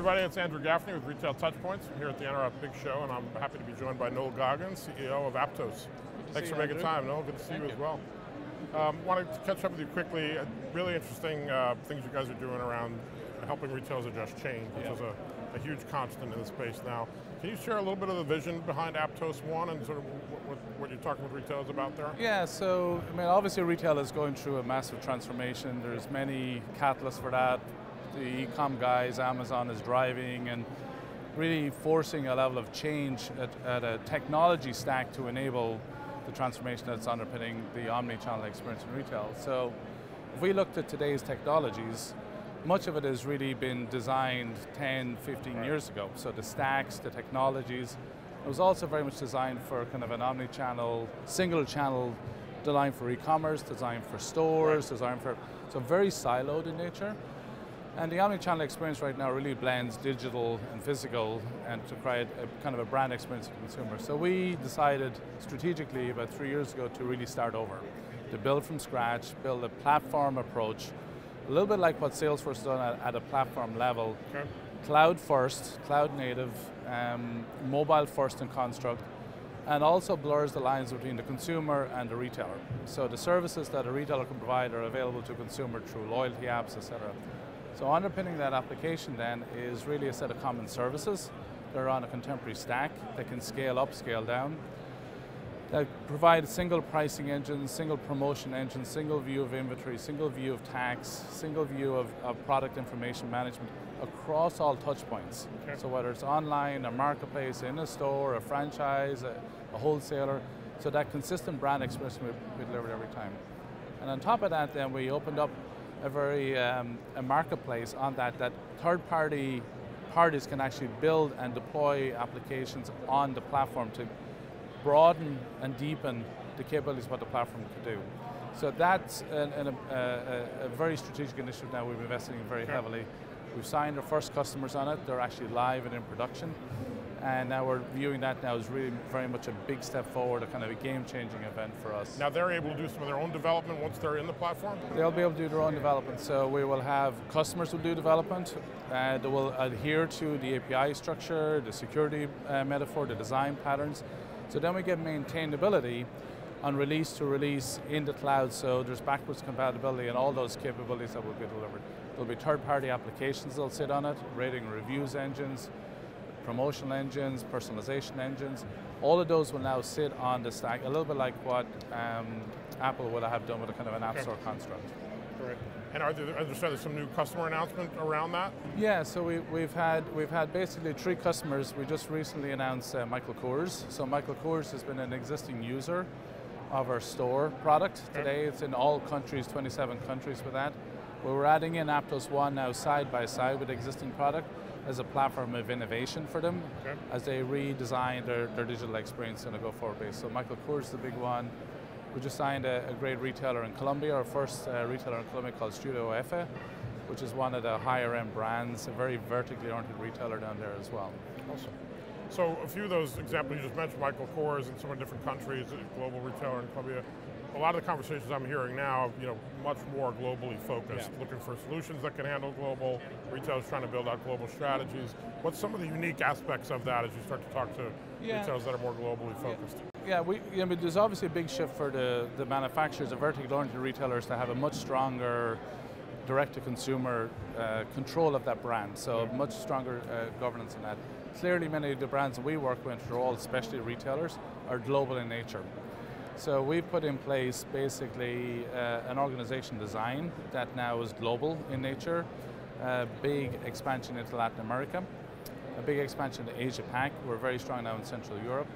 everybody, it's Andrew Gaffney with Retail TouchPoints. I'm here at the NRF Big Show, and I'm happy to be joined by Noel Goggin, CEO of Aptos. Thanks for making time, Noel. Good to see you as well. Wanted to catch up with you quickly. Really interesting things you guys are doing around helping retailers adjust change, which is a huge constant in the space now. Can you share a little bit of the vision behind Aptos One and sort of what you're talking with retailers about there? Yeah, so I mean, obviously retail is going through a massive transformation. There's many catalysts for that. The e-com guys, Amazon is driving and really forcing a level of change at a technology stack to enable the transformation that's underpinning the omni-channel experience in retail. So if we looked at today's technologies, much of it has really been designed 10, 15 years ago. So the stacks, the technologies, it was also very much designed for kind of an omni-channel, single channel, designed for e-commerce, designed for stores, designed for, so very siloed in nature. And the omni-channel experience right now really blends digital and physical and to create a kind of a brand experience for the consumer. So we decided strategically about 3 years ago to really start over, to build from scratch, build a platform approach, a little bit like what Salesforce has done at a platform level. Okay. Cloud first, cloud native, mobile first in construct, and also blurs the lines between the consumer and the retailer. So the services that a retailer can provide are available to a consumer through loyalty apps, etc. So underpinning that application then is really a set of common services that are on a contemporary stack that can scale up, scale down, that provide single pricing engines, single promotion engines, single view of inventory, single view of tax, single view of product information management across all touch points. Okay. So whether it's online, a marketplace, in a store, a franchise, a wholesaler, so that consistent brand experience we deliver every time. And on top of that then we opened up a very a marketplace on that third-party parties can actually build and deploy applications on the platform to broaden and deepen the capabilities of what the platform can do. So that's a very strategic initiative now we've been investing in very heavily. We've signed our first customers on it. They're actually live and in production. And now we're viewing that now as really very much a big step forward, a kind of a game-changing event for us. Now they're able to do some of their own development once they're in the platform? They'll be able to do their own development. So we will have customers who will do development. They will adhere to the API structure, the security metaphor, the design patterns. So then we get maintainability on release to release in the cloud. So there's backwards compatibility and all those capabilities that will be delivered. There'll be third-party applications that'll sit on it, rating and reviews engines, promotional engines, personalization engines. All of those will now sit on the stack, a little bit like what Apple would have done with a kind of an App Store construct. Correct. And are there some new customer announcement around that? Yeah, so we've had basically 3 customers. We just recently announced Michael Kors. So Michael Kors has been an existing user of our store product. Today it's in all countries, 27 countries with that. We're adding in Aptos One now side by side with the existing product as a platform of innovation for them as they redesign their digital experience on a go-forward basis. So Michael Kors is the big one. We just signed a great retailer in Colombia, our first retailer in Colombia called Studio Efe, which is one of the higher end brands, a very vertically oriented retailer down there as well. Awesome. So a few of those examples you just mentioned, Michael Kors in some of different countries, a global retailer in Colombia. A lot of the conversations I'm hearing now, much more globally focused, looking for solutions that can handle global, retailers trying to build out global strategies. What's some of the unique aspects of that as you start to talk to retailers that are more globally focused? Yeah, there's obviously a big shift for the manufacturers, the vertically oriented retailers to have a much stronger direct-to-consumer control of that brand, so much stronger governance in that. Clearly many of the brands that we work with, for all specialty retailers, are global in nature. So we've put in place basically an organization design that now is global in nature, a big expansion into Latin America, a big expansion to Asia Pac. We're very strong now in Central Europe.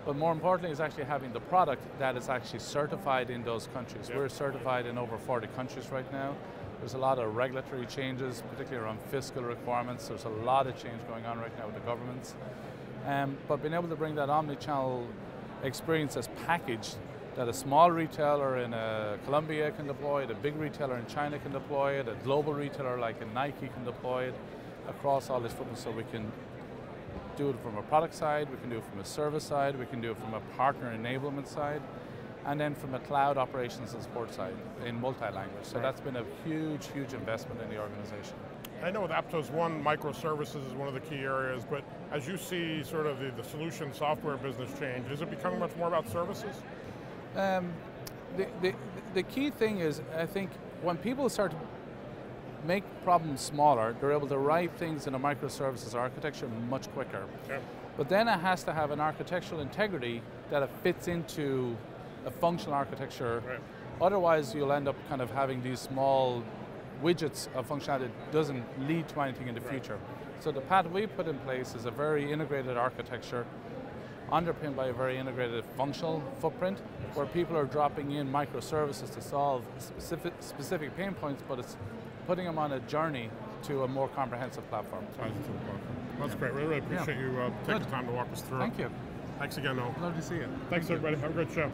But more importantly is actually having the product that is actually certified in those countries. We're certified in over 40 countries right now. There's a lot of regulatory changes, particularly around fiscal requirements. There's a lot of change going on right now with the governments. But being able to bring that omni-channel experience as packaged that a small retailer in Colombia can deploy it, a big retailer in China can deploy it, a global retailer like a Nike can deploy it across all this footprint, so we can do it from a product side, we can do it from a service side, we can do it from a partner enablement side, and then from a cloud operations and support side in multi-language. So that's been a huge, huge investment in the organization. I know with Aptos One, microservices is one of the key areas, but as you see sort of the solution software business change, is it becoming much more about services? The key thing is, I think, when people start to make problems smaller, they're able to write things in a microservices architecture much quicker. Okay. But then it has to have an architectural integrity that it fits into a functional architecture. Right. Otherwise, you'll end up kind of having these small widgets of functionality that doesn't lead to anything in the future. So the path we put in place is a very integrated architecture underpinned by a very integrated functional footprint where people are dropping in microservices to solve specific pain points, but it's putting them on a journey to a more comprehensive platform. That's great. Really appreciate you taking the time to walk us through. Thank you. Thanks again, Noel. Love to see you. Thanks, everybody. Have a great show.